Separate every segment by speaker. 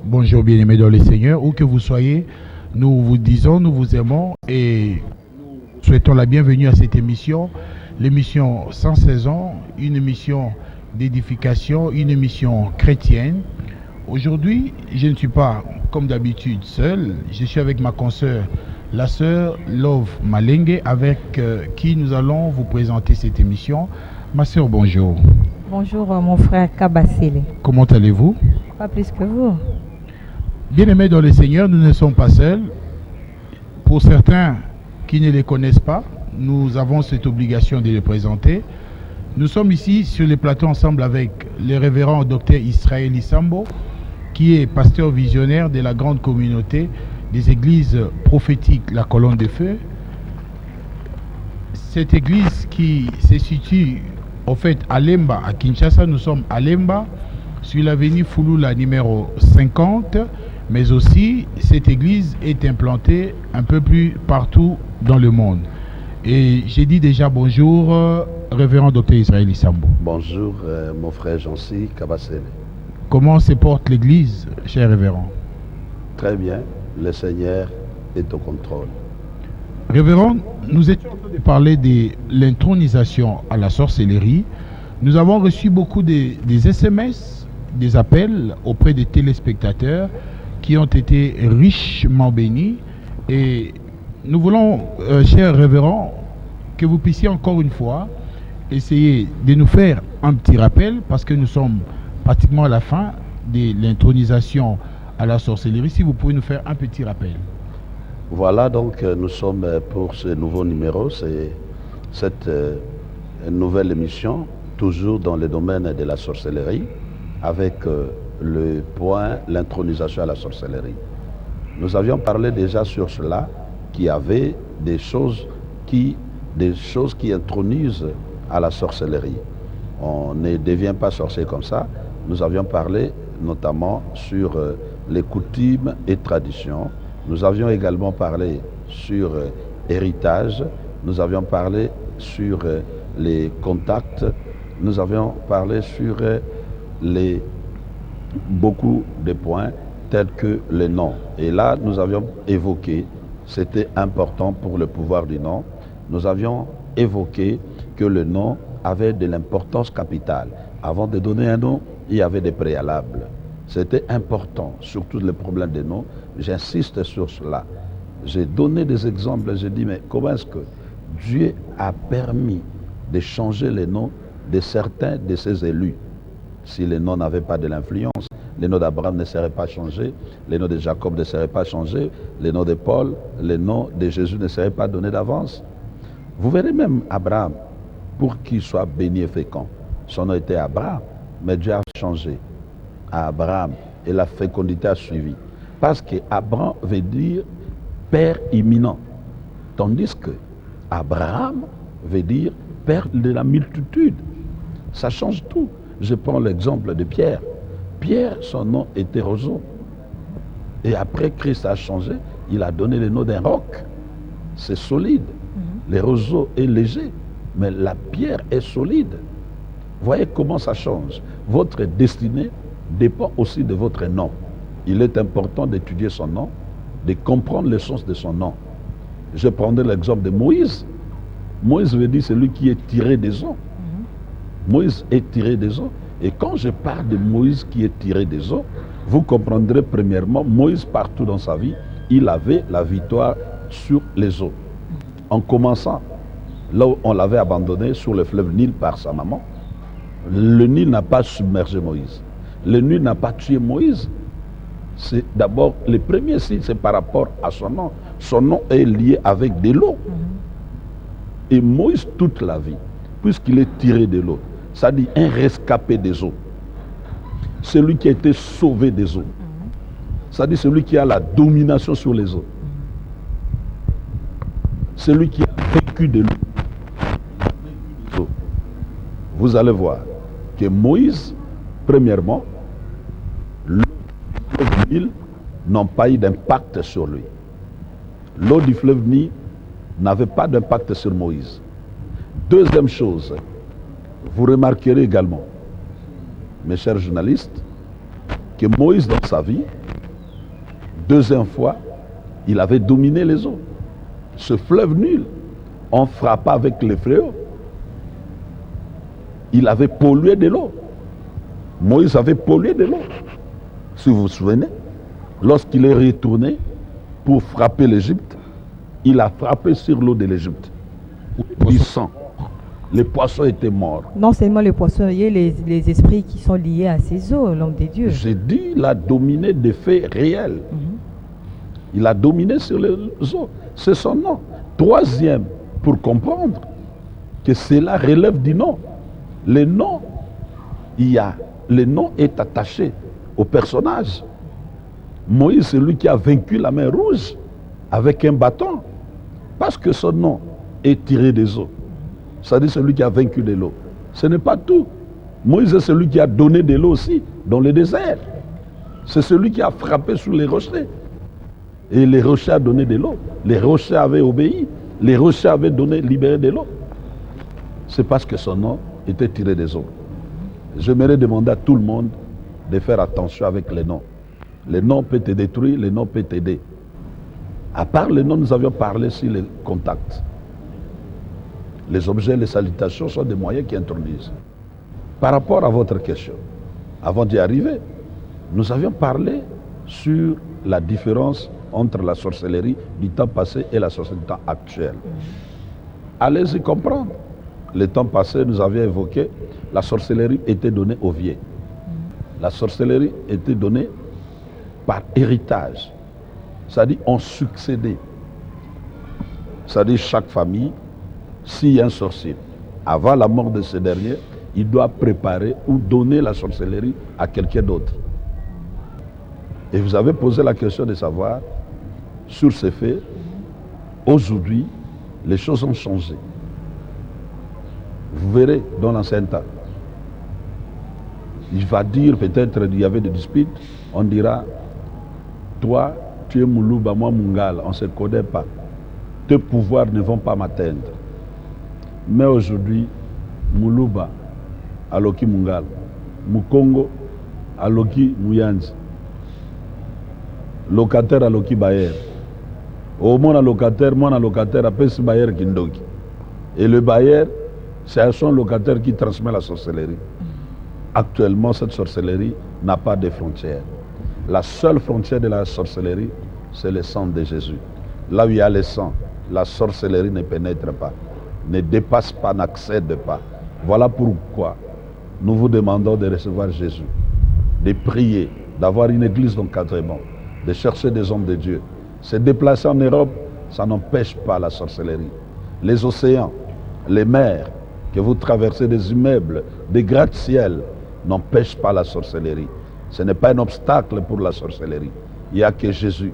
Speaker 1: Bonjour bien-aimés dans le Seigneur, où que vous soyez, nous vous disons, nous vous aimons et souhaitons la bienvenue à cette émission, l'émission Sans Saison, une émission d'édification, une émission chrétienne. Aujourd'hui, je ne suis pas comme d'habitude seul, je suis avec ma consoeur, la sœur Love Malengue, avec qui nous allons vous présenter cette émission. Ma sœur, bonjour.
Speaker 2: Bonjour mon frère Kabasele.
Speaker 1: Comment allez-vous?
Speaker 2: Pas plus que vous.
Speaker 1: Bien-aimés dans le Seigneur, nous ne sommes pas seuls. Pour certains qui ne les connaissent pas, nous avons cette obligation de les présenter. Nous sommes ici sur les plateaux ensemble avec le révérend docteur Israël Isambo, qui est pasteur visionnaire de la grande communauté des églises prophétiques La Colonne de Feu. Cette église qui se situe au fait à Lemba, à Kinshasa, nous sommes à Lemba, sur l'avenue Fouloula numéro 50, mais aussi cette église est implantée un peu plus partout dans le monde. Et j'ai dit déjà bonjour, révérend docteur Israël Isambo.
Speaker 3: Bonjour, mon frère Jancy Kabasele.
Speaker 1: Comment se porte l'église, cher révérend?
Speaker 3: Très bien, le Seigneur est au contrôle.
Speaker 1: Révérend, nous étions en train de parler de l'intronisation à la sorcellerie. Nous avons reçu beaucoup des SMS, des appels auprès des téléspectateurs qui ont été richement bénis. Et nous voulons, cher révérend, que vous puissiez encore une fois essayer de nous faire un petit rappel, parce que nous sommes pratiquement à la fin de l'intronisation à la sorcellerie. Si vous pouvez nous faire un petit rappel.
Speaker 3: Voilà, donc nous sommes pour ce nouveau numéro, c'est cette nouvelle émission, toujours dans le domaine de la sorcellerie, avec le point, l'intronisation à la sorcellerie. Nous avions parlé déjà sur cela, qu'il y avait des choses qui intronisent à la sorcellerie. On ne devient pas sorcier comme ça. Nous avions parlé notamment sur les coutumes et traditions. Nous avions également parlé sur héritage. Nous avions parlé sur les contacts. Nous avions parlé sur beaucoup de points tels que les noms. Et là, nous avions évoqué, c'était important pour le pouvoir du nom, nous avions évoqué que le nom avait de l'importance capitale. Avant de donner un nom, il y avait des préalables. C'était important, surtout le problème des noms. J'insiste sur cela. J'ai donné des exemples, j'ai dit, mais comment est-ce que Dieu a permis de changer les noms de certains de ses élus? Si les noms n'avaient pas de l'influence, les noms d'Abraham ne seraient pas changés, les noms de Jacob ne seraient pas changés, les noms de Paul, les noms de Jésus ne seraient pas donnés d'avance. Vous verrez même Abraham, pour qu'il soit béni et fécond. Son nom était Abraham, mais Dieu a changé à Abraham et la fécondité a suivi. Parce que Abraham veut dire père imminent, tandis que Abraham veut dire père de la multitude. Ça change tout. Je prends l'exemple de Pierre. Pierre, son nom était roseau. Et après, Christ a changé, il a donné le nom d'un roc. C'est solide. Le roseau est léger, mais la pierre est solide. Voyez comment ça change. Votre destinée dépend aussi de votre nom. Il est important d'étudier son nom, de comprendre le sens de son nom. Je prendrai l'exemple de Moïse. Moïse veut dire celui qui est tiré des eaux. Moïse est tiré des eaux. Et quand je parle de Moïse qui est tiré des eaux, vous comprendrez premièrement, Moïse partout dans sa vie, il avait la victoire sur les eaux. En commençant là où on l'avait abandonné, sur le fleuve Nil par sa maman. Le Nil n'a pas submergé Moïse. Le Nil n'a pas tué Moïse. C'est d'abord, le premier signe, c'est par rapport à son nom. Son nom est lié avec de l'eau. Et Moïse, toute la vie, puisqu'il est tiré de l'eau, ça dit un rescapé des eaux. Celui qui a été sauvé des eaux. Ça dit celui qui a la domination sur les eaux. Celui qui a vécu de l'eau. Vous allez voir que Moïse, premièrement, l'eau du fleuve Nil n'ont pas eu d'impact sur lui. L'eau du fleuve Nil n'avait pas d'impact sur Moïse. Deuxième chose, vous remarquerez également, mes chers journalistes, que Moïse dans sa vie, deuxième fois, il avait dominé les eaux. Ce fleuve Nil, on frappa avec les fléaux. Il avait pollué de l'eau. Moïse avait pollué de l'eau. Si vous vous souvenez, lorsqu'il est retourné pour frapper l'Égypte, il a frappé sur l'eau de l'Égypte. Du sang. Les poissons étaient morts.
Speaker 2: Non seulement les poissons, il y a les esprits qui sont liés à ces eaux, l'homme de Dieu.
Speaker 3: J'ai dit, il a dominé des faits réels. Il a dominé sur les eaux. C'est son nom. Troisième, pour comprendre que cela relève du nom. Le nom, le nom est attaché au personnage. Moïse, c'est lui qui a vaincu la mer Rouge avec un bâton. Parce que son nom est tiré des eaux. C'est-à-dire celui qui a vaincu de l'eau. Ce n'est pas tout. Moïse est celui qui a donné de l'eau aussi dans le désert. C'est celui qui a frappé sur les rochers. Et les rochers ont donné de l'eau. Les rochers avaient obéi. Les rochers avaient libéré de l'eau. C'est parce que son nom était tiré des eaux. J'aimerais demander à tout le monde de faire attention avec les noms. Les noms peuvent te détruire, les noms peuvent t'aider. À part les noms, nous avions parlé sur les contacts. Les objets, les salutations sont des moyens qui introduisent. Par rapport à votre question, avant d'y arriver, nous avions parlé sur la différence entre la sorcellerie du temps passé et la sorcellerie du temps actuel. Allez-y comprendre. Le temps passé, nous avions évoqué, la sorcellerie était donnée aux vieux. La sorcellerie était donnée par héritage. C'est-à-dire, on succédait. C'est-à-dire, chaque famille, s'il y a un sorcier, avant la mort de ce dernier, il doit préparer ou donner la sorcellerie à quelqu'un d'autre. Et vous avez posé la question de savoir, sur ces faits, aujourd'hui, les choses ont changé. Vous verrez dans l'ancien temps. Il va dire, peut-être il y avait des disputes, on dira, toi, tu es Moulouba, moi Mungala, on ne se connaît pas. Tes pouvoirs ne vont pas m'atteindre. Mais aujourd'hui, Moulouba, Aloki Mungala, Mukongo, Aloki Mouyanzi, locataire Aloki Bayer. Au moins locataire, moi locataire, appelle ce Bayer Kindoki. Et le Bayer, c'est son locataire qui transmet la sorcellerie. Actuellement, cette sorcellerie n'a pas de frontières. La seule frontière de la sorcellerie, c'est le sang de Jésus. Là où il y a le sang, la sorcellerie ne pénètre pas, ne dépasse pas, n'accède pas. Voilà pourquoi nous vous demandons de recevoir Jésus, de prier, d'avoir une église d'encadrement, de chercher des hommes de Dieu. Se déplacer en Europe, ça n'empêche pas la sorcellerie. Les océans, les mers que vous traversez, des immeubles, des gratte-ciel, n'empêchent pas la sorcellerie. Ce n'est pas un obstacle pour la sorcellerie. Il n'y a que Jésus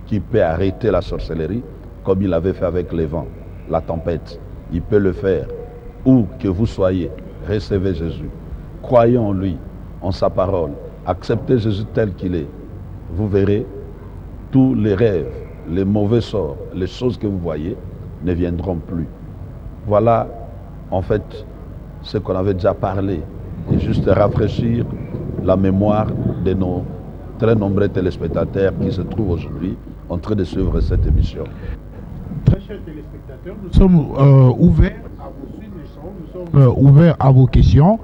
Speaker 3: qui peut arrêter la sorcellerie comme il avait fait avec les vents, la tempête. Il peut le faire. Où que vous soyez, recevez Jésus. Croyez en lui, en sa parole. Acceptez Jésus tel qu'il est. Vous verrez, tous les rêves, les mauvais sorts, les choses que vous voyez ne viendront plus. Voilà, en fait, ce qu'on avait déjà parlé. Et juste rafraîchir la mémoire de nos très nombreux téléspectateurs qui se trouvent aujourd'hui en train de suivre cette émission.
Speaker 1: Très chers téléspectateurs, nous sommes ouverts à vos suggestions, nous sommes ouverts à vos questions.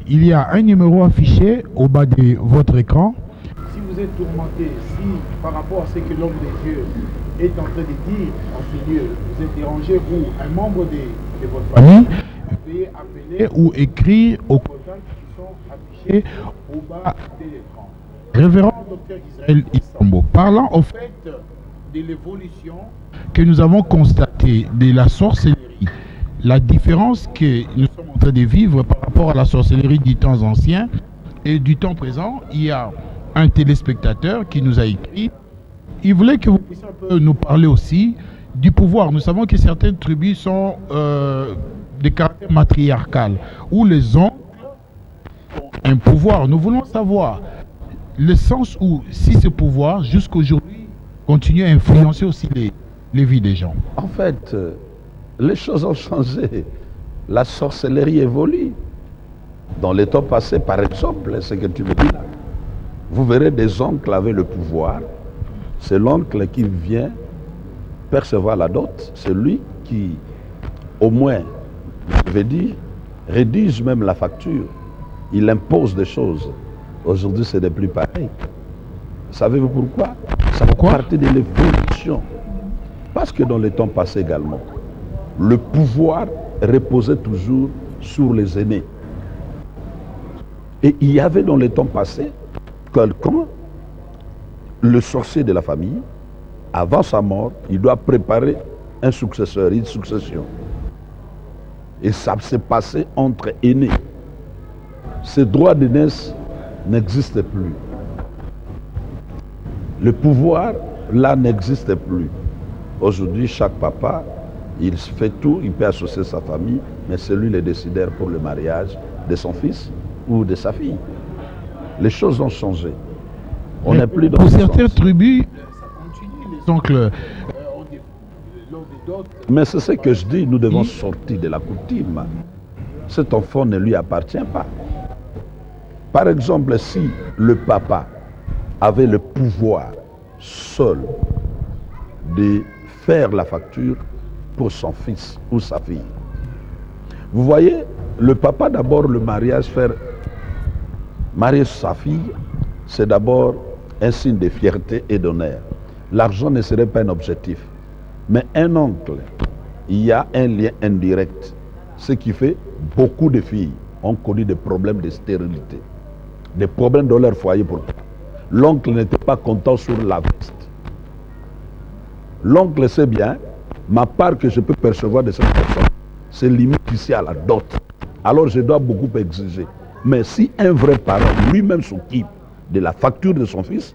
Speaker 1: Il y a un numéro affiché au bas de votre écran. Si vous vous êtes tourmenté, si par rapport à ce que l'homme de Dieu est en train de dire en ce lieu, vous êtes dérangé ou un membre de votre famille, veuillez appeler ou écrire aux contacts qui sont affichés au bas de l'écran. Révérend Dr Israël Isambo, parlant au fait de l'évolution que nous avons constatée de la sorcellerie, la différence que nous sommes en train de vivre par rapport à la sorcellerie du temps ancien et du temps présent. Il y a un téléspectateur qui nous a écrit. Il voulait que vous puissiez un peu nous parler aussi du pouvoir. Nous savons que certaines tribus sont de caractère matriarcal, où les oncles ont un pouvoir. Nous voulons savoir le sens où, si ce pouvoir, jusqu'à aujourd'hui, continue à influencer aussi les vies des gens.
Speaker 3: En fait, les choses ont changé. La sorcellerie évolue. Dans les temps passés, par exemple, ce que tu me dis là, vous verrez des oncles avec le pouvoir. C'est l'oncle qui vient percevoir la dot. C'est lui qui, au moins, je vais dire, rédige même la facture. Il impose des choses. Aujourd'hui, ce n'est plus pareil. Savez-vous pourquoi? Ça fait partie de l'évolution. Parce que dans les temps passés également, le pouvoir reposait toujours sur les aînés. Et il y avait dans les temps passés quelqu'un, le sorcier de la famille, avant sa mort, il doit préparer un successeur, une succession. Et ça s'est passé entre aînés. Ce droit d'aînesse n'existe plus. Le pouvoir, là, n'existe plus. Aujourd'hui, chaque papa, il fait tout, il peut associer sa famille, mais c'est lui le décideur pour le mariage de son fils ou de sa fille. Les choses ont changé. On n'est plus dans
Speaker 1: pour
Speaker 3: ce
Speaker 1: certaines
Speaker 3: sens.
Speaker 1: tribus, ça continue, les oncles ont des dots.
Speaker 3: Mais c'est ce que je dis, nous devons sortir de la coutume. Cet enfant ne lui appartient pas. Par exemple, si le papa avait le pouvoir seul de faire la facture pour son fils ou sa fille. Vous voyez, le papa d'abord, le mariage, faire marier sa fille, c'est d'abord un signe de fierté et d'honneur. L'argent ne serait pas un objectif. Mais un oncle, il y a un lien indirect. Ce qui fait beaucoup de filles ont connu des problèmes de stérilité, des problèmes dans leur foyer. Pourquoi? L'oncle n'était pas content sur la veste. L'oncle sait bien, ma part que je peux percevoir de cette personne, c'est limite ici à la dot. Alors je dois beaucoup exiger. Mais si un vrai parent lui-même s'occupe de la facture de son fils,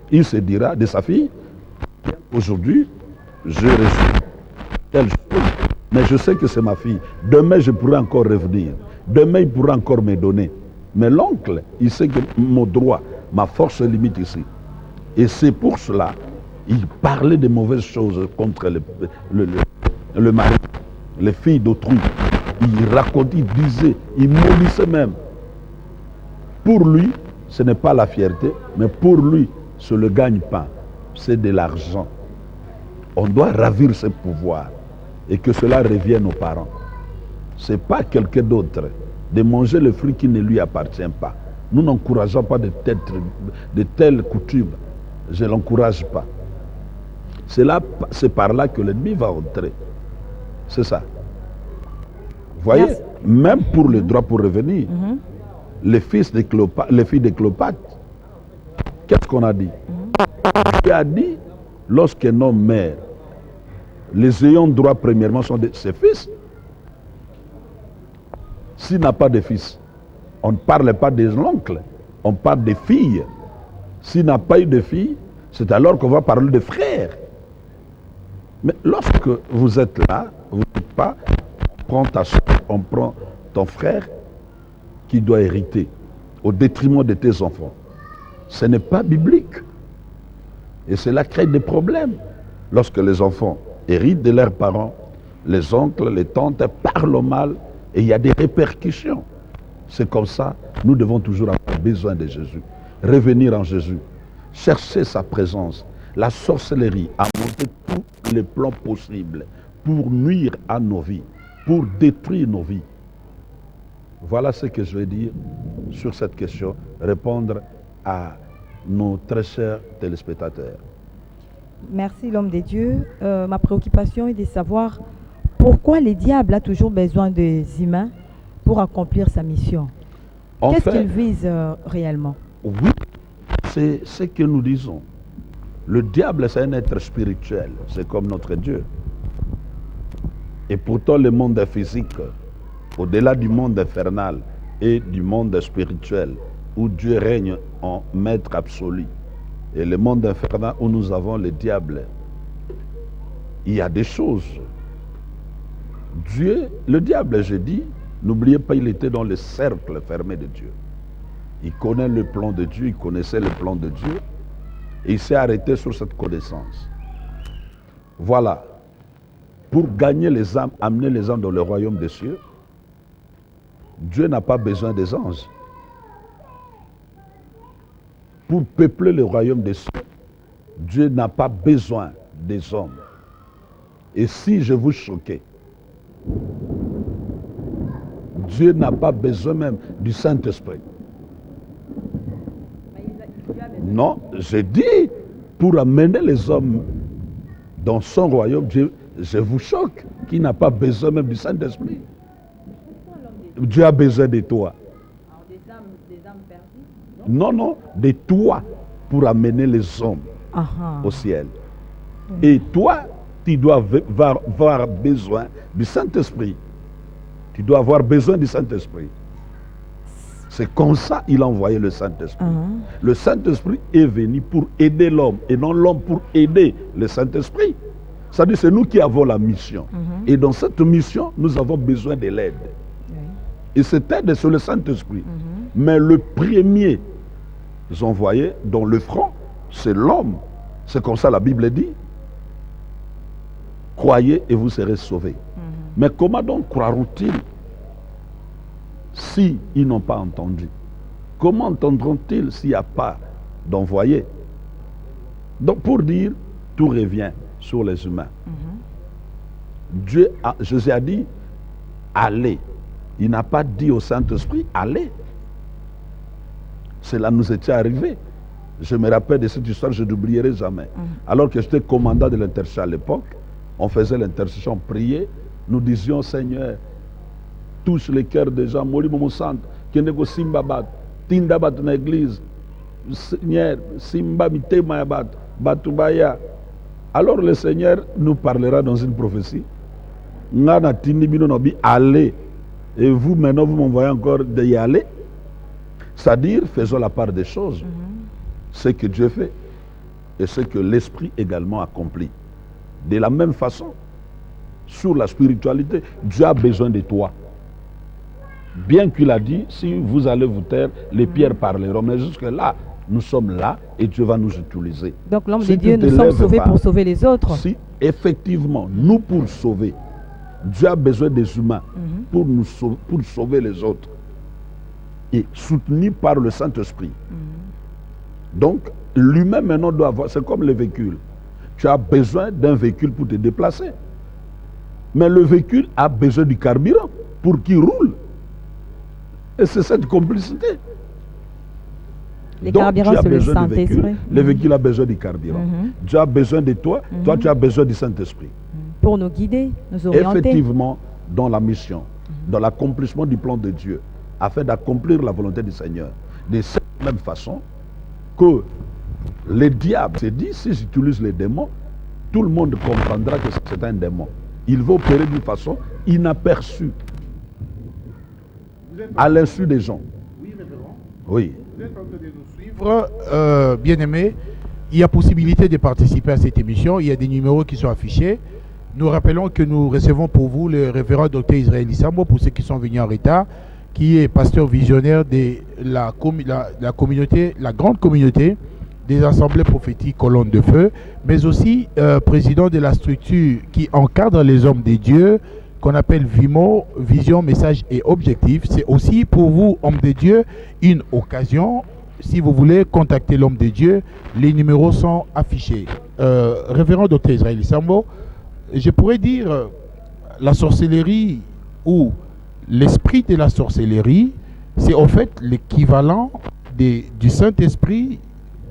Speaker 3: il se dira de sa fille, aujourd'hui, je reçois telle chose, mais je sais que c'est ma fille. Demain, je pourrai encore revenir. Demain, il pourra encore me donner. Mais l'oncle, il sait que mon droit, ma force est limite ici. Et c'est pour cela, il parlait de mauvaises choses contre le mari, les filles d'autrui. Il racontait, il disait, il maudissait même. Pour lui, ce n'est pas la fierté, mais pour lui, c'est le gagne-pain, c'est de l'argent. On doit ravir ce pouvoir et que cela revienne aux parents. Ce n'est pas quelqu'un d'autre de manger le fruit qui ne lui appartient pas. Nous n'encourageons pas de telles coutumes. Je ne l'encourage pas. C'est par là que l'ennemi va entrer. C'est ça. Vous voyez,
Speaker 2: Merci.
Speaker 3: même pour le droit pour revenir, les filles de Cléopâtre, qu'est-ce qu'on a dit? Dieu a dit, lorsqu'un homme meurt, les ayants droit premièrement sont ses fils. S'il n'a pas de fils, on ne parle pas des oncles, on parle des filles. S'il n'a pas eu de filles, c'est alors qu'on va parler de frères. Mais lorsque vous êtes là, vous ne dites pas, on prend ton frère qui doit hériter au détriment de tes enfants. Ce n'est pas biblique. Et cela crée des problèmes. Lorsque les enfants héritent de leurs parents, les oncles, les tantes parlent mal et il y a des répercussions. C'est comme ça, nous devons toujours avoir besoin de Jésus. Revenir en Jésus. Chercher sa présence. La sorcellerie a monté tous les plans possibles pour nuire à nos vies, pour détruire nos vies. Voilà ce que je vais dire sur cette question, répondre à nos très chers téléspectateurs.
Speaker 2: Merci l'homme de Dieu. Ma préoccupation est de savoir pourquoi le diable a toujours besoin des humains pour accomplir sa mission.
Speaker 3: En
Speaker 2: Qu'est-ce
Speaker 3: fait,
Speaker 2: qu'il vise réellement?
Speaker 3: oui, c'est ce que nous disons. Le diable, c'est un être spirituel, c'est comme notre Dieu. Et pourtant, le monde physique, au-delà du monde infernal et du monde spirituel, où Dieu règne en maître absolu, et le monde infernal où nous avons le diable, il y a des choses. Dieu, le diable, je dis, n'oubliez pas, il était dans le cercle fermé de Dieu. Il connaît le plan de Dieu, il connaissait le plan de Dieu, et il s'est arrêté sur cette connaissance. Voilà. Pour gagner les âmes, amener les âmes dans le royaume des cieux, Dieu n'a pas besoin des anges. Pour peupler le royaume des cieux, Dieu n'a pas besoin des hommes. Et si je vous choquais, Dieu n'a pas besoin même du Saint-Esprit. Non, je dis, pour amener les hommes dans son royaume, je vous choque, qui n'a pas besoin même du Saint-Esprit. Dieu a besoin de toi. Non, non, de toi pour amener les hommes au ciel. Et toi, tu dois avoir besoin du Saint-Esprit. Tu dois avoir besoin du Saint-Esprit. C'est comme ça qu'il a envoyé le Saint-Esprit. Le Saint-Esprit est venu pour aider l'homme et non l'homme pour aider le Saint-Esprit. C'est-à-dire c'est nous qui avons la mission. Et dans cette mission, nous avons besoin de l'aide. Et cette aide est sur le Saint-Esprit. Mais le premier envoyé dans le front, c'est l'homme. C'est comme ça la Bible dit. Croyez et vous serez sauvés. Mais comment donc croiront-ils si ils n'ont pas entendu? Comment entendront-ils s'il n'y a pas d'envoyé? Donc pour dire, tout revient sur les humains. Jésus a dit, allez. Il n'a pas dit au Saint-Esprit, allez. Cela nous était arrivé. Je me rappelle de cette histoire, je n'oublierai jamais. Alors que j'étais commandant de l'intercession à l'époque, on faisait l'intercession, on priait, nous disions, Seigneur, touche les cœurs des gens, Moli Momo Sant, Kenego Simbabat, Tindabat dans l'église, Seigneur, Simba Mitema Yabat, Batubaya. Alors le Seigneur nous parlera dans une prophétie. Ngana Tindibino Nobi, allez. Et vous, maintenant, vous m'envoyez encore d'y aller. C'est-à-dire, faisons la part des choses. Ce que Dieu fait et ce que l'Esprit également accomplit. De la même façon, sur la spiritualité, Dieu a besoin de toi. Bien qu'il a dit, si vous allez vous taire, les pierres parleront. Mais jusque-là, nous sommes là et Dieu va nous utiliser.
Speaker 2: Donc l'homme de Dieu, nous sommes sauvés pour sauver les autres.
Speaker 3: Si, effectivement, nous pour sauver, Dieu a besoin des humains pour sauver les autres. Et soutenu par le Saint-Esprit. Donc, l'humain maintenant doit avoir, c'est comme le véhicule. Tu as besoin d'un véhicule pour te déplacer. Mais le véhicule a besoin du carburant pour qu'il roule. Et c'est cette complicité.
Speaker 2: Le carburant, c'est le Saint-Esprit.
Speaker 3: Le véhicule a besoin du carburant. Dieu a besoin de toi, toi tu as besoin du Saint-Esprit.
Speaker 2: Pour nous guider, nous orienter.
Speaker 3: Effectivement, dans la mission, dans l'accomplissement du plan de Dieu, afin d'accomplir la volonté du Seigneur. De cette même façon que le diable s'est dit, si j'utilise les démons, tout le monde comprendra que c'est un démon. Il va opérer d'une façon inaperçue, à l'insu des gens.
Speaker 1: Oui, révérend.
Speaker 3: Oui.
Speaker 1: Vous êtes en train de nous suivre, bien-aimés. Il y a possibilité de participer à cette émission. Il y a des numéros qui sont affichés. Nous rappelons que nous recevons pour vous le révérend Dr Israël Isambo, pour ceux qui sont venus en retard, qui est pasteur visionnaire de la communauté, la grande communauté des assemblées prophétiques Colonne de Feu, mais aussi président de la structure qui encadre les hommes de Dieu, qu'on appelle VIMO, Vision, Message et Objectif. C'est aussi pour vous, hommes de Dieu, une occasion. Si vous voulez contacter l'homme de Dieu, les numéros sont affichés. Révérend Dr Israël Isambo, je pourrais dire la sorcellerie ou l'esprit de la sorcellerie, c'est en fait l'équivalent du Saint-Esprit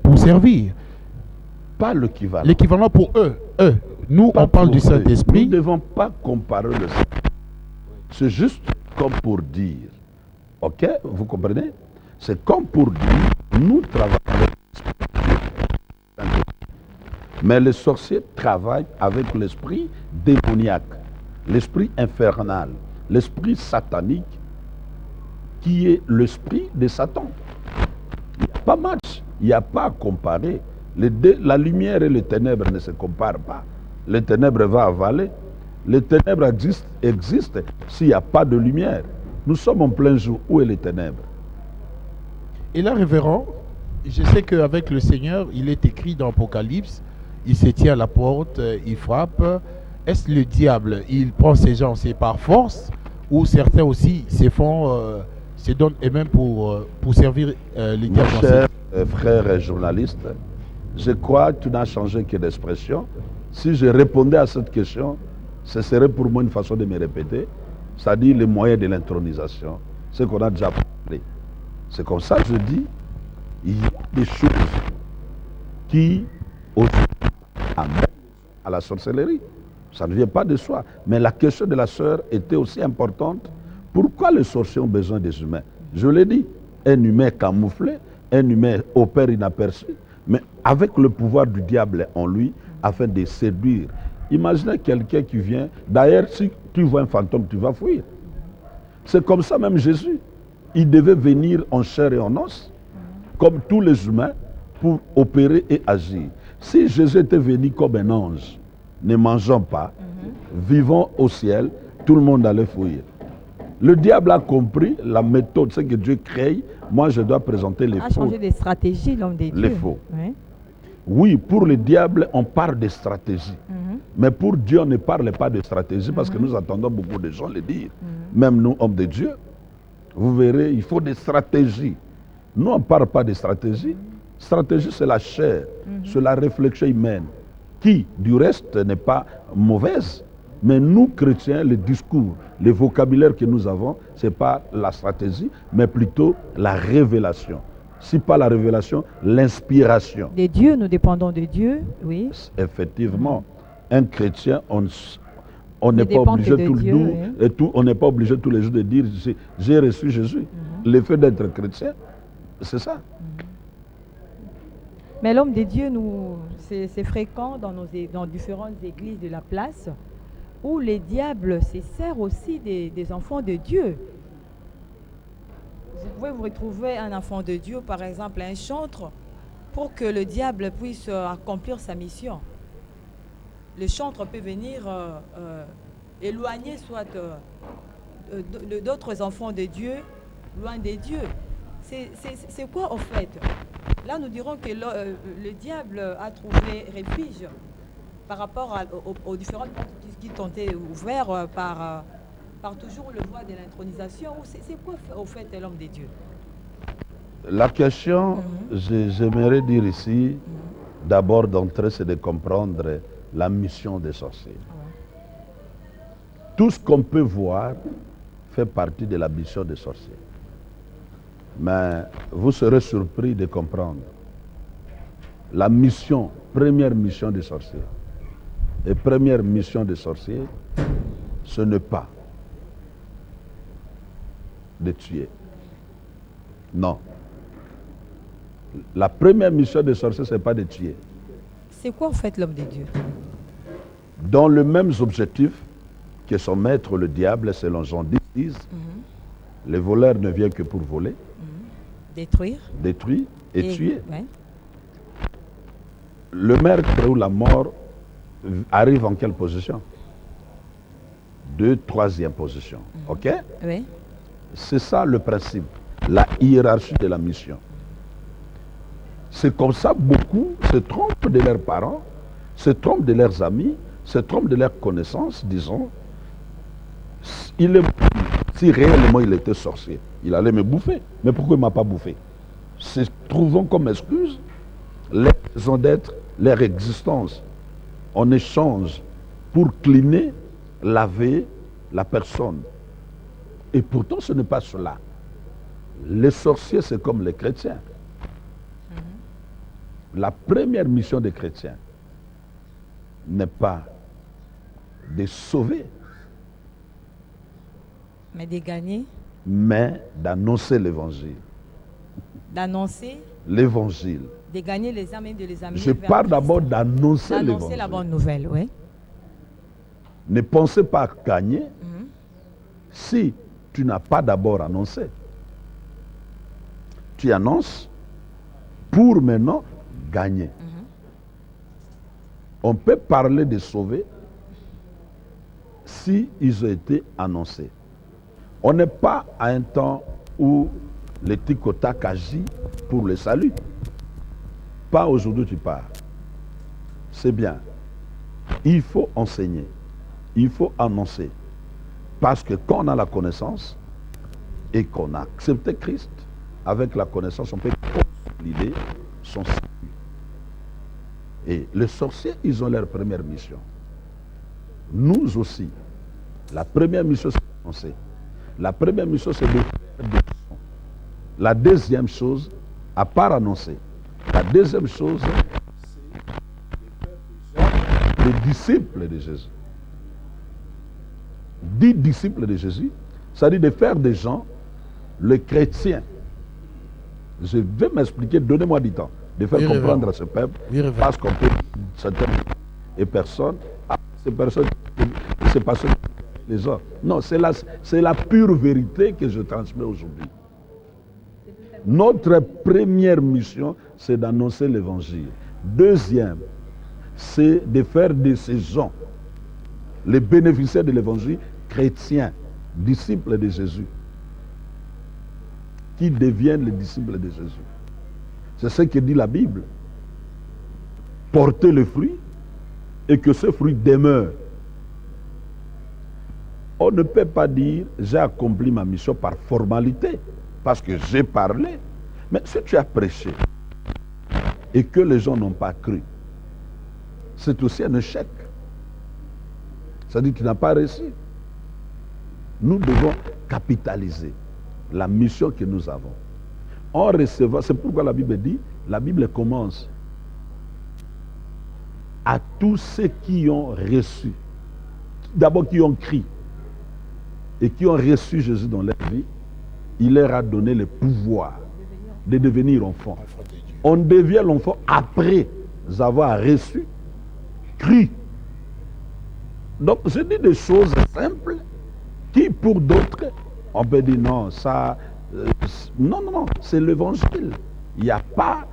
Speaker 1: pour servir.
Speaker 3: Pas l'équivalent.
Speaker 1: L'équivalent pour eux. Nous,
Speaker 3: Pas
Speaker 1: on parle
Speaker 3: pour
Speaker 1: du
Speaker 3: eux.
Speaker 1: Saint-Esprit.
Speaker 3: Nous ne devons pas comparer le Saint-Esprit. C'est juste comme pour dire. Ok, vous comprenez? C'est comme pour dire, nous travaillons avec l'Esprit. Mais les sorciers travaillent avec l'esprit démoniaque, l'esprit infernal, l'esprit satanique, qui est l'esprit de Satan. Il n'y a pas match, il n'y a pas à comparer. La lumière et les ténèbres ne se comparent pas. Les ténèbres vont avaler. Les ténèbres existent s'il n'y a pas de lumière. Nous sommes en plein jour. Où est les ténèbres?
Speaker 1: Et là, révérend, je sais qu'avec le Seigneur, il est écrit dans l'Apocalypse, il se tient à la porte, il frappe. Est-ce le diable, il prend ces gens, c'est par force, ou certains aussi se donnent eux-mêmes pour servir les
Speaker 3: Mon
Speaker 1: diables?
Speaker 3: cher frère et journaliste, je crois que tu n'as changé que d'expression. Si je répondais à cette question, ce serait pour moi une façon de me répéter, c'est-à-dire les moyens de l'intronisation, ce qu'on a déjà parlé. C'est comme ça que je dis, il y a des choses qui amènent à la sorcellerie. Ça ne vient pas de soi. Mais la question de la sœur était aussi importante. Pourquoi les sorciers ont besoin des humains? Je l'ai dit, un humain camouflé, un humain opère inaperçu, mais avec le pouvoir du diable en lui, afin de séduire. Imaginez quelqu'un qui vient, d'ailleurs, si tu vois un fantôme, tu vas fuir. C'est comme ça même Jésus. Il devait venir en chair et en os, comme tous les humains, pour opérer et agir. Si Jésus était venu comme un ange, ne mangeant pas, vivant au ciel, tout le monde allait fuir. Le diable a compris la méthode, c'est que Dieu crée. Moi, je dois présenter les
Speaker 2: A
Speaker 3: faux.
Speaker 2: changé de stratégie, l'homme des dieux.
Speaker 3: Les faux.
Speaker 2: Oui.
Speaker 3: Oui, pour le diable, on parle de stratégie. Mais pour Dieu, on ne parle pas de stratégie parce que nous entendons beaucoup de gens le dire. Même nous, hommes de Dieu, vous verrez, il faut des stratégies. Nous, on ne parle pas de stratégie. Stratégie, c'est la chair, c'est la réflexion humaine, qui, du reste, n'est pas mauvaise. Mais nous, chrétiens, le discours, le vocabulaire que nous avons, ce n'est pas la stratégie, mais plutôt la révélation. Si pas la révélation, l'inspiration.
Speaker 2: Des dieux, nous dépendons de Dieu, oui.
Speaker 3: Effectivement, un chrétien, on n'est pas
Speaker 2: dépend
Speaker 3: obligé
Speaker 2: que de
Speaker 3: tout le
Speaker 2: Dieu,
Speaker 3: jour,
Speaker 2: oui.
Speaker 3: on n'est pas obligé tous les jours de dire j'ai reçu Jésus. L'effet d'être chrétien, c'est ça.
Speaker 2: Mais l'homme des dieux, c'est fréquent dans différentes églises de la place où les diables se servent aussi des enfants de Dieu. Vous pouvez vous retrouver un enfant de Dieu, par exemple un chantre, pour que le diable puisse accomplir sa mission. Le chantre peut venir éloigner soit d'autres enfants de Dieu, loin des dieux. C'est quoi au fait? Là, nous dirons que le diable a trouvé refuge par rapport aux différentes portes qui ont été ouvertes par toujours le voie de l'intronisation. C'est quoi au fait l'homme des dieux?
Speaker 3: La question, j'aimerais dire ici, d'abord d'entrer, c'est de comprendre la mission des sorciers. Tout ce qu'on peut voir fait partie de la mission des sorciers. Mais vous serez surpris de comprendre la mission, première mission des sorciers. Et première mission des sorciers, ce n'est pas de tuer. Non. La première mission des sorciers, ce n'est pas de tuer.
Speaker 2: C'est quoi en fait l'homme des dieux?
Speaker 3: Dans le même objectif que son maître, le diable, selon Jean 10, le voleur ne vient que pour voler,
Speaker 2: détruire
Speaker 3: et tuer.
Speaker 2: Ouais.
Speaker 3: Le meurtre ou la mort arrive en quelle position? Troisième position. OK?
Speaker 2: Oui.
Speaker 3: C'est ça le principe, la hiérarchie de la mission. C'est comme ça beaucoup se trompent de leurs parents, se trompent de leurs amis, se trompent de leurs connaissances, disons. Si réellement il était sorcier, il allait me bouffer. Mais pourquoi il ne m'a pas bouffé? Trouvons comme excuse les raisons d'être, leur existence. On échange pour cliner, laver la personne. Et pourtant, ce n'est pas cela. Les sorciers, c'est comme les chrétiens. la première mission des chrétiens n'est pas de sauver,
Speaker 2: Mais de gagner,
Speaker 3: mais d'annoncer l'évangile.
Speaker 2: d'annoncer,
Speaker 3: L'évangile.
Speaker 2: de gagner les âmes et de les amener
Speaker 3: Je
Speaker 2: vers
Speaker 3: parle
Speaker 2: Christ.
Speaker 3: d'abord d'annoncer
Speaker 2: D'annoncer la
Speaker 3: l'évangile.
Speaker 2: bonne nouvelle, oui.
Speaker 3: Ne pensez pas à gagner
Speaker 2: Mhm.
Speaker 3: si tu n'as pas d'abord annoncé. Tu annonces pour maintenant gagner.
Speaker 2: Mhm.
Speaker 3: On peut parler de sauver si ils ont été annoncés. On n'est pas à un temps où le tic au tac agit pour le salut. Pas aujourd'hui tu pars. C'est bien. Il faut enseigner. Il faut annoncer. Parce que quand on a la connaissance et qu'on a accepté Christ, avec la connaissance, on peut consolider son salut. Et les sorciers, ils ont leur première mission. Nous aussi, la première mission, c'est d'annoncer. La première mission, c'est de faire des sons. La deuxième chose, à part annoncer, la deuxième chose, c'est les disciples de Jésus. 10 disciples de Jésus, c'est-à-dire de faire des gens, les chrétiens. Je vais m'expliquer, donnez-moi du temps, de faire comprendre à ce peuple, parce qu'on peut certaines et personnes, ces personnes, c'est pas ce que les autres. Non, c'est la pure vérité que je transmets aujourd'hui. Notre première mission, c'est d'annoncer l'évangile. Deuxième, c'est de faire de ces gens, les bénéficiaires de l'évangile, chrétiens, disciples de Jésus, qui deviennent les disciples de Jésus. C'est ce que dit la Bible. Porter le fruit et que ce fruit demeure. On ne peut pas dire j'ai accompli ma mission par formalité, parce que j'ai parlé. Mais si tu as prêché et que les gens n'ont pas cru, c'est aussi un échec. C'est-à-dire que tu n'as pas réussi. Nous devons capitaliser la mission que nous avons. En recevant, c'est pourquoi la Bible dit, la Bible commence à tous ceux qui ont reçu, d'abord qui ont crié et qui ont reçu Jésus dans leur vie, il leur a donné le pouvoir de devenir enfants. On devient l'enfant après avoir reçu, cru. Donc, je dis des choses simples qui, pour d'autres, on peut dire non, ça... non, c'est l'évangile. Il n'y a pas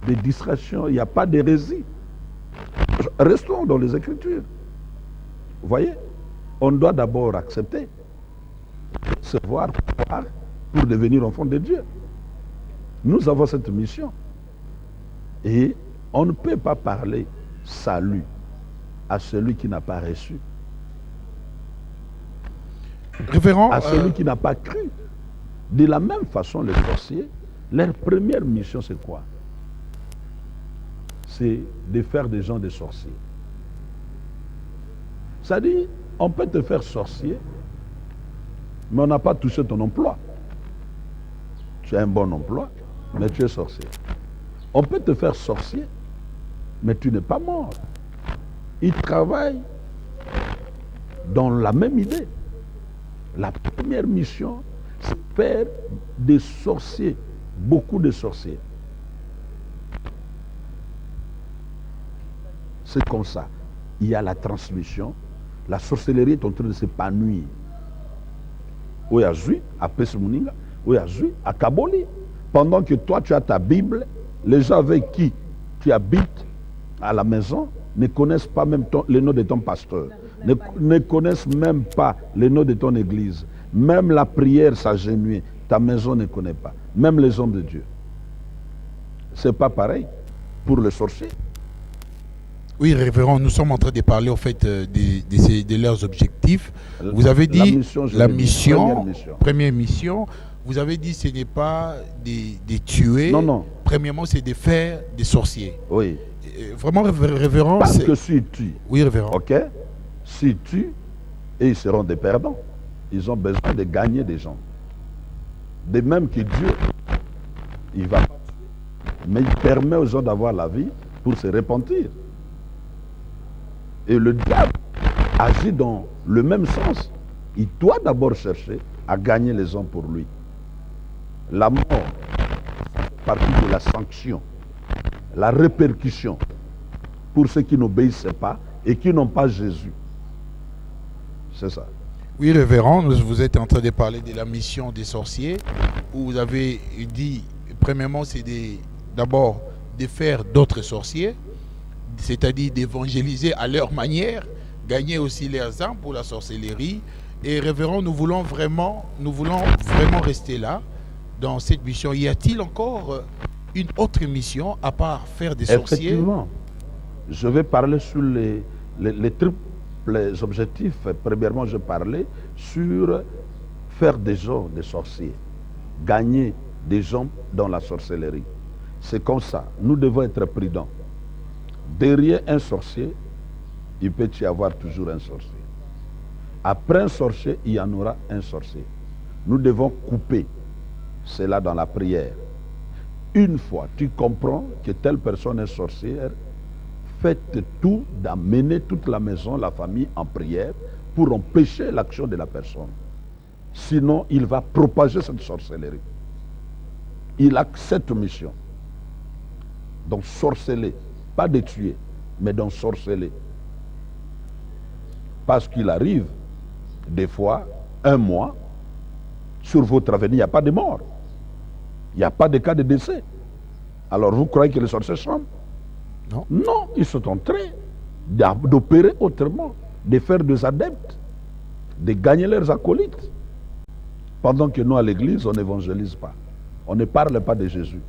Speaker 3: de distraction, il n'y a pas d'hérésie. Restons dans les Écritures. Vous voyez, on doit d'abord accepter, recevoir, croire, pour devenir enfant de Dieu. Nous avons cette mission. Et on ne peut pas parler salut à celui qui n'a pas reçu.
Speaker 1: Révérend,
Speaker 3: À celui qui n'a pas cru. De la même façon, les sorciers, leur première mission, c'est quoi? C'est de faire des gens des sorciers. C'est-à-dire, on peut te faire sorcier, mais on n'a pas touché ton emploi. Tu as un bon emploi, mais tu es sorcier. On peut te faire sorcier, mais tu n'es pas mort. Ils travaillent dans la même idée. La première mission, c'est faire des sorciers, beaucoup de sorciers. C'est comme ça. Il y a la transmission. La sorcellerie est en train de s'épanouir. Où il y a Zui, à Pesmuninga, où il y a Zui, à Kaboli. Pendant que toi, tu as ta Bible, les gens avec qui tu habites à la maison ne connaissent pas même le nom de ton pasteur, ne connaissent même pas le nom de ton église. Même la prière s'agenouille, ta maison ne connaît pas. Même les hommes de Dieu. C'est pas pareil pour les sorciers.
Speaker 1: oui, révérend, nous sommes en train de parler en fait de leurs objectifs. Vous avez dit la mission, première mission. Vous avez dit ce n'est pas de tuer.
Speaker 3: Non.
Speaker 1: Premièrement, c'est de faire des sorciers.
Speaker 3: Oui.
Speaker 1: Vraiment, révérend.
Speaker 3: Parce que si tu.
Speaker 1: Oui, révérend.
Speaker 3: Ok. Si tu. Et ils seront des perdants. Ils ont besoin de gagner des gens. De même que Dieu, il va mais il permet aux gens d'avoir la vie pour se repentir. Et le diable agit dans le même sens. Il doit d'abord chercher à gagner les gens pour lui. La mort fait partie de la sanction, la répercussion pour ceux qui n'obéissent pas et qui n'ont pas Jésus. C'est ça.
Speaker 1: Oui, révérend, vous êtes en train de parler de la mission des sorciers, où vous avez dit, premièrement, c'est d'abord de faire d'autres sorciers, c'est-à-dire d'évangéliser à leur manière, gagner aussi leurs âmes pour la sorcellerie. Et révérend, nous voulons vraiment rester là, dans cette mission. Y a-t-il encore une autre mission à part faire des sorciers?
Speaker 3: Effectivement. Je vais parler sur les triples objectifs. Premièrement, je parlais sur faire des gens des sorciers, gagner des gens dans la sorcellerie. C'est comme ça. Nous devons être prudents. Derrière un sorcier, il peut y avoir toujours un sorcier. Après un sorcier, il y en aura un sorcier. Nous devons couper cela dans la prière. Une fois tu comprends que telle personne est sorcière, faites tout d'amener toute la maison, la famille en prière pour empêcher l'action de la personne. Sinon, il va propager cette sorcellerie. Il a cette mission. Donc sorceler, pas de tuer, mais d'ensorceler. Parce qu'il arrive, des fois, un mois, sur votre avenir, il n'y a pas de mort. Il n'y a pas de cas de décès. Alors vous croyez que les sorciers chantent?
Speaker 1: Non.
Speaker 3: Non, ils sont en train d'opérer autrement, de faire des adeptes, de gagner leurs acolytes. Pendant que nous, à l'église, on n'évangélise pas. On ne parle pas de Jésus.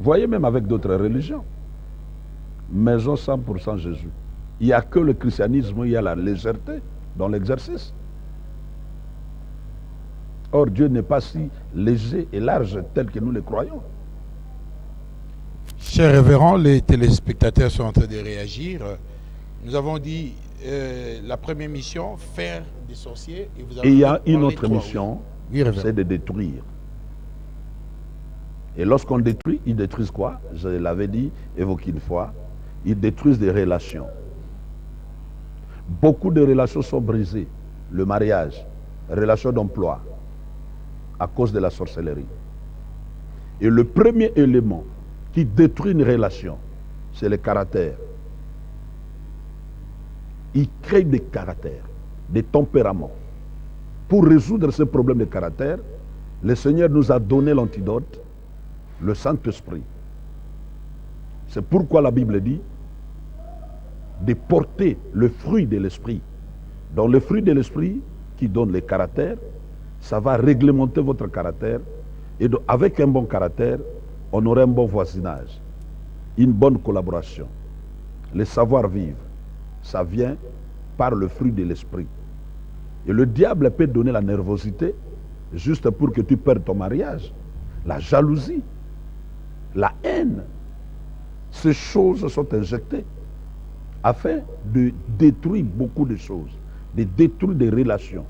Speaker 3: Voyez même avec d'autres religions. Maison 100% Jésus. Il n'y a que le christianisme où il y a la légèreté dans l'exercice. Or, Dieu n'est pas si léger et large tel que nous le croyons.
Speaker 1: Chers révérends, les téléspectateurs sont en train de réagir. Nous avons dit la première mission, faire des sorciers. Et vous avez
Speaker 3: il y a
Speaker 1: parlé
Speaker 3: une autre
Speaker 1: 3,
Speaker 3: mission,
Speaker 1: oui,
Speaker 3: c'est de détruire. Et lorsqu'on détruit, ils détruisent quoi? Je l'avais dit, évoqué une fois, ils détruisent des relations. Beaucoup de relations sont brisées. Le mariage, relations d'emploi, à cause de la sorcellerie. Et le premier élément qui détruit une relation, c'est le caractère. Il crée des caractères, des tempéraments. Pour résoudre ce problème de caractère, le Seigneur nous a donné l'antidote, le Saint-Esprit. C'est pourquoi la Bible dit de porter le fruit de l'Esprit. Donc le fruit de l'Esprit qui donne les caractères, ça va réglementer votre caractère. Et donc, avec un bon caractère, on aura un bon voisinage, une bonne collaboration. Le savoir-vivre, ça vient par le fruit de l'esprit. Et le diable peut donner la nervosité juste pour que tu perdes ton mariage. La jalousie, la haine. Ces choses sont injectées afin de détruire beaucoup de choses, de détruire des relations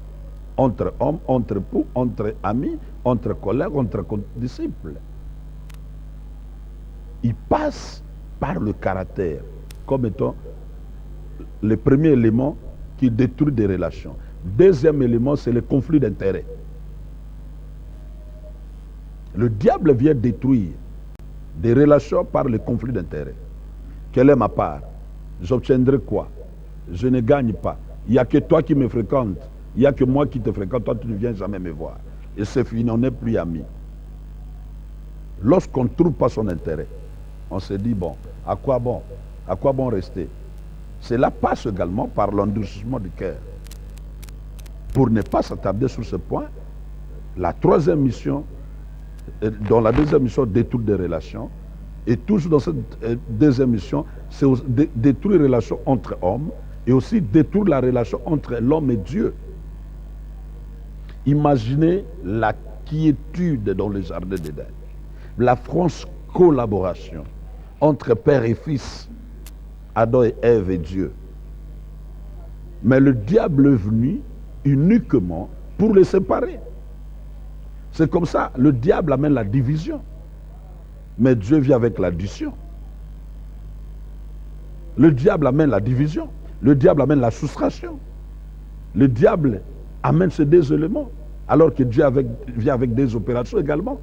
Speaker 3: entre hommes, entre époux, entre amis, entre collègues, entre disciples. Il passe par le caractère comme étant le premier élément qui détruit des relations. Deuxième élément, c'est le conflit d'intérêts. Le diable vient détruire des relations par le conflit d'intérêts. Quelle est ma part? J'obtiendrai quoi? Je ne gagne pas. Il n'y a que toi qui me fréquentes. Il n'y a que moi qui te fréquente. Toi, tu ne viens jamais me voir. Et c'est fini, on n'est plus amis. Lorsqu'on ne trouve pas son intérêt, on se dit, bon, à quoi bon? À quoi bon rester? Cela passe également par l'endurcissement du cœur. Pour ne pas s'attarder sur ce point, la troisième mission, dans la deuxième mission, détruire des relations. Et toujours dans cette deuxième mission, c'est détruire les relations entre hommes et aussi détruire la relation entre l'homme et Dieu. Imaginez la quiétude dans le jardin d'Éden, la franche collaboration entre père et fils, Adam et Ève et Dieu. Mais le diable est venu uniquement pour les séparer. C'est comme ça, le diable amène la division. Mais Dieu vient avec l'addition. Le diable amène la division. Le diable amène la soustraction. Le diable amène ces deux éléments. Alors que Dieu vient avec des opérations également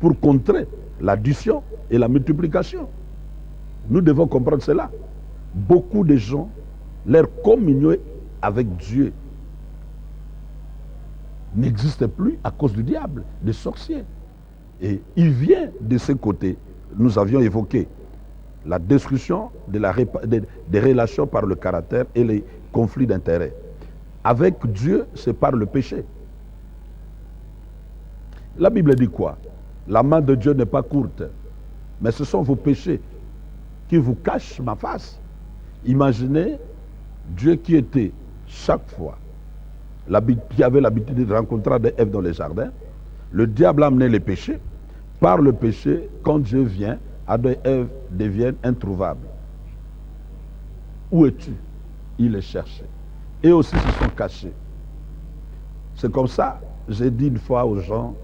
Speaker 3: pour contrer l'addition et la multiplication. Nous devons comprendre cela. Beaucoup de gens, leur communion avec Dieu n'existe plus à cause du diable, des sorciers. Et il vient de ce côté. Nous avions évoqué la destruction des relations par le caractère et les conflits d'intérêts. Avec Dieu, c'est par le péché. La Bible dit quoi? La main de Dieu n'est pas courte, mais ce sont vos péchés qui vous cachent ma face. Imaginez Dieu qui était chaque fois, qui avait l'habitude de rencontrer Adam et Ève dans les jardins. Le diable a amené les péchés. Par le péché, quand Dieu vient, Adam et Ève deviennent introuvables. Où es-tu? Il les cherchait. Et aussi se sont cachés. C'est comme ça, j'ai dit une fois aux gens,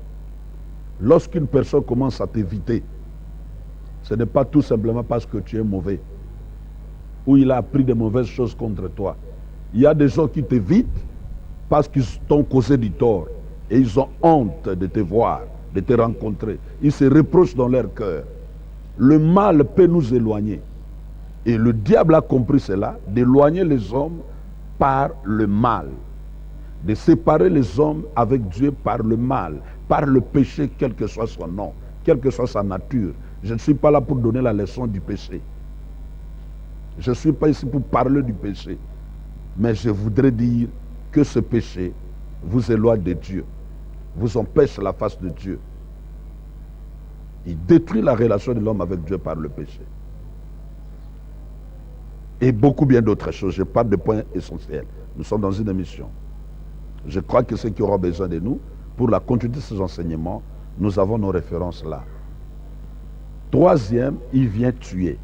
Speaker 3: lorsqu'une personne commence à t'éviter, ce n'est pas tout simplement parce que tu es mauvais, ou il a appris de mauvaises choses contre toi. Il y a des gens qui t'évitent parce qu'ils t'ont causé du tort et ils ont honte de te voir, de te rencontrer. Ils se reprochent dans leur cœur. Le mal peut nous éloigner. Et le diable a compris cela, d'éloigner les hommes par le mal, de séparer les hommes avec Dieu par le mal, par le péché, quel que soit son nom, quelle que soit sa nature. Je ne suis pas là pour donner la leçon du péché. Je ne suis pas ici pour parler du péché. Mais je voudrais dire que ce péché vous éloigne de Dieu, vous empêche la face de Dieu. Il détruit la relation de l'homme avec Dieu par le péché. Et beaucoup bien d'autres choses. Je parle de points essentiels. Nous sommes dans une émission. Je crois que ceux qui auront besoin de nous, pour la continuité de ces enseignements, nous avons nos références là. Troisième, il vient tuer.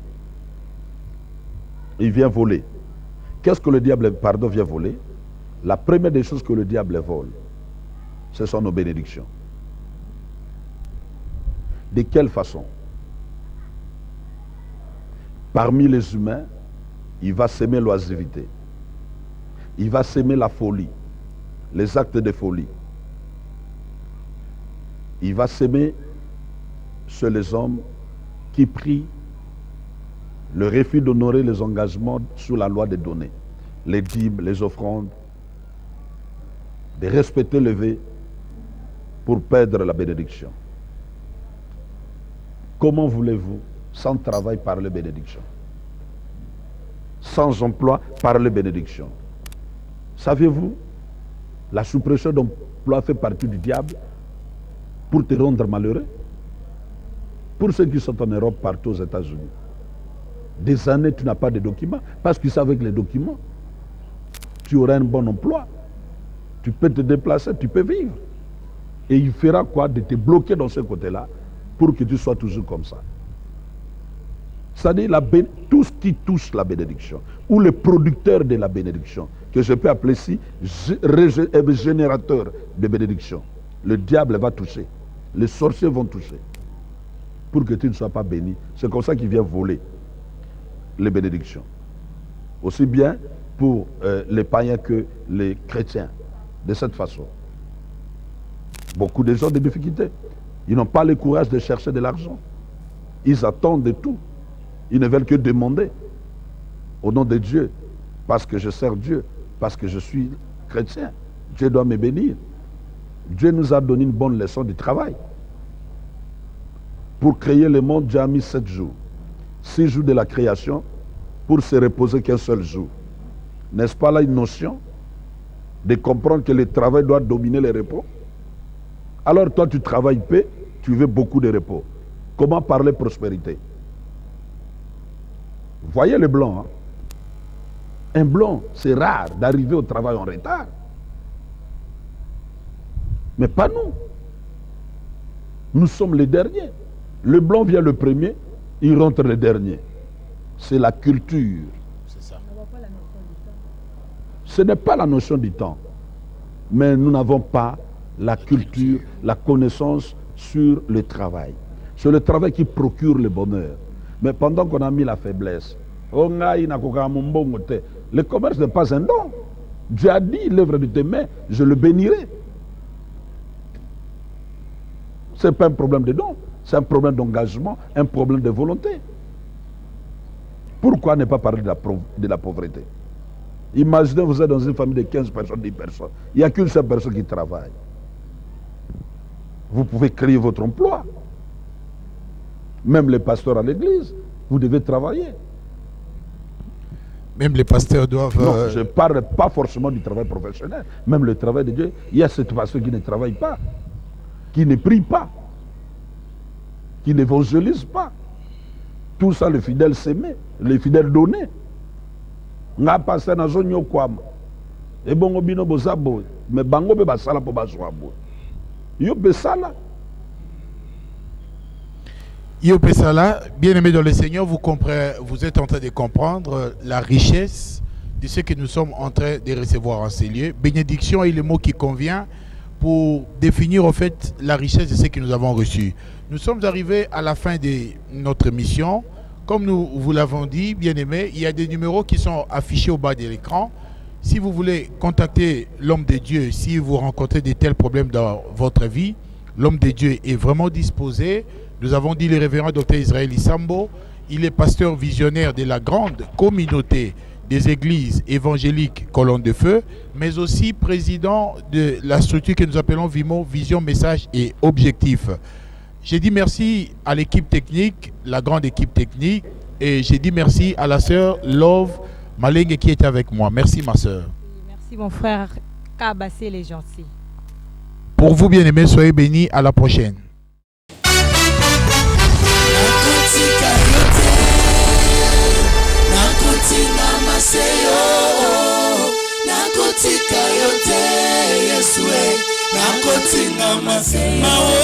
Speaker 3: Il vient voler. Qu'est-ce que le diable, vient voler? La première des choses que le diable vole, ce sont nos bénédictions. De quelle façon? Parmi les humains, il va s'aimer l'oisiveté. Il va s'aimer la folie, les actes de folie. Il va s'aimer chez les hommes qui prient le refus d'honorer les engagements sous la loi des données, les dîmes, les offrandes, de respecter le vœu pour perdre la bénédiction. Comment voulez-vous, sans travail, parler bénédiction? Sans emploi, parler bénédiction. Saviez-vous, la suppression d'emploi fait partie du diable pour te rendre malheureux? Pour ceux qui sont en Europe, partout aux États-Unis, des années, tu n'as pas de documents, parce que avec les documents, tu auras un bon emploi. Tu peux te déplacer, tu peux vivre. Et il fera quoi? De te bloquer dans ce côté-là pour que tu sois toujours comme ça. C'est-à-dire tout ce qui touche la bénédiction, ou le producteur de la bénédiction, que je peux appeler ici générateur de bénédiction. Le diable va toucher. Les sorciers vont toucher. Pour que tu ne sois pas béni. C'est comme ça qu'il vient voler les bénédictions. Aussi bien pour les païens que les chrétiens. De cette façon. Beaucoup de gens ont des difficultés. Ils n'ont pas le courage de chercher de l'argent. Ils attendent de tout. Ils ne veulent que demander au nom de Dieu. Parce que je sers Dieu. Parce que je suis chrétien. Dieu doit me bénir. Dieu nous a donné une bonne leçon du travail. Pour créer le monde, Dieu a mis 7 jours. 6 jours de la création pour se reposer qu'un seul jour. N'est-ce pas là une notion de comprendre que le travail doit dominer le repos? Alors toi tu travailles peu, tu veux beaucoup de repos. Comment parler prospérité? Voyez les blancs. Hein? Un blanc, c'est rare d'arriver au travail en retard. Mais pas nous. Nous sommes les derniers. Le blanc vient le premier, il rentre le dernier. C'est la culture.
Speaker 1: C'est ça.
Speaker 3: Ce n'est pas la notion du temps. Mais nous n'avons pas la culture, la connaissance sur le travail. C'est le travail qui procure le bonheur. Mais pendant qu'on a mis la faiblesse, le commerce n'est pas un don. Dieu a dit, l'œuvre de tes mains, je le bénirai. Ce n'est pas un problème de don, c'est un problème d'engagement, un problème de volonté. Pourquoi ne pas parler de la pauvreté? Imaginez, vous êtes dans une famille de 15 personnes, 10 personnes. Il n'y a qu'une seule personne qui travaille. Vous pouvez créer votre emploi. Même les pasteurs à l'église, vous devez travailler.
Speaker 1: Même les pasteurs doivent...
Speaker 3: Non, je ne parle pas forcément du travail professionnel. Même le travail de Dieu. Il y a cette pasteur qui ne travaille pas, qui ne prie pas, qui n'évangélise pas. Tout ça, les fidèles s'aimaient, les fidèles donnaient. Nga pasteur na zonyo kwama. E bongo bino bozabo, mais bango be basala po bazwabo. Yo besala.
Speaker 1: Yo besala, bien-aimés dans le Seigneur, vous êtes en train de comprendre la richesse de ce que nous sommes en train de recevoir en ces lieux. Bénédiction est le mot qui convient pour définir en fait la richesse de ce que nous avons reçu. Nous sommes arrivés à la fin de notre mission. Comme nous vous l'avons dit, bien-aimés, il y a des numéros qui sont affichés au bas de l'écran. Si vous voulez contacter l'homme de Dieu, si vous rencontrez de tels problèmes dans votre vie, l'homme de Dieu est vraiment disposé. Nous avons dit le révérend Dr Israël Isambo. Il est pasteur visionnaire de la grande communauté des églises évangéliques Colonne de Feu, mais aussi président de la structure que nous appelons VIMO, Vision, Message et Objectif. J'ai dit merci à l'équipe technique, la grande équipe technique, et j'ai dit merci à la sœur Love Maleng qui était avec moi. Merci ma sœur.
Speaker 4: Merci mon frère Kabassé les gentils.
Speaker 1: Pour vous bien-aimés, soyez bénis, à la prochaine.
Speaker 5: Nakotinga mase, mawo